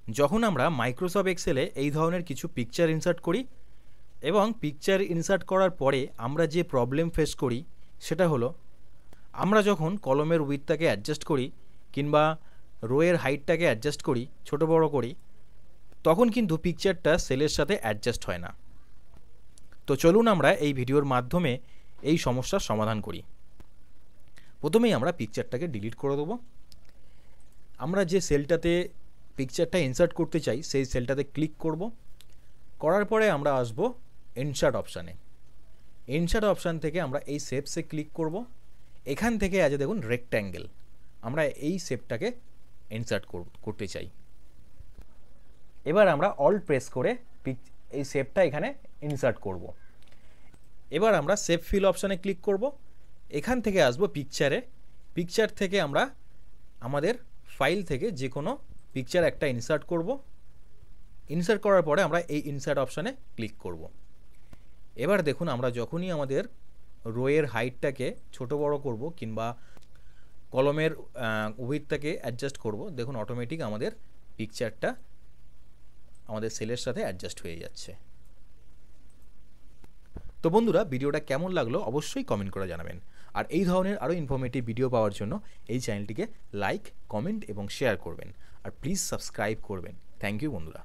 যখন আমরা মাইক্রোসফট এক্সেলে এই ধরনের কিছু পিকচার ইনসার্ট করি এবং পিকচার ইনসার্ট করার পরে আমরা যে প্রবলেম ফেস করি সেটা হলো আমরা যখন কলমের উইডথটাকে অ্যাডজাস্ট করি কিংবা রোয়ের হাইটটাকে অ্যাডজাস্ট করি ছোট বড় করি তখন কিন্তু পিকচারটা সেলের সাথে অ্যাডজাস্ট হয় না। তো চলুন আমরা এই ভিডিওর মাধ্যমে এই সমস্যার সমাধান করি। প্রথমেই আমরা পিকচারটাকে ডিলিট করে দেবো। আমরা যে সেলটাতে পিকচারটা ইনসার্ট করতে চাই সেই সেলটাতে ক্লিক করব। করার পরে আমরা আসব ইনসার্ট অপশানে। ইনসার্ট অপশান থেকে আমরা এই শেপসে ক্লিক করব। এখান থেকে আছে দেখুন রেক্ট্যাঙ্গেল, আমরা এই শেপটাকে ইনসার্ট করতে চাই। এবার আমরা অল্ট প্রেস করে এই শেপটা এখানে ইনসার্ট করব। এবার আমরা শেপ ফিল অপশানে ক্লিক করব। এখান থেকে আসব পিকচারে। পিকচার থেকে আমরা আমাদের ফাইল থেকে যে কোনো পিকচার একটা ইনসার্ট করব। ইনসার্ট করার পরে আমরা এই ইনসার্ট অপশানে ক্লিক করব। এবার দেখুন আমরা যখনই আমাদের রোয়ের হাইটটাকে ছোট বড় করব কিংবা কলমের উইডথটাকে অ্যাডজাস্ট করব, দেখুন অটোমেটিক আমাদের পিকচারটা আমাদের সেলের সাথে অ্যাডজাস্ট হয়ে যাচ্ছে। তো বন্ধুরা, ভিডিওটা কেমন লাগলো অবশ্যই কমেন্ট করে জানাবেন। আর এই ধরনের আরও ইনফরমেটিভ ভিডিও পাওয়ার জন্য এই চ্যানেলটিকে লাইক, কমেন্ট এবং শেয়ার করবেন। আর প্লিজ সাবস্ক্রাইব করবেন। থ্যাংক ইউ বন্ধুরা।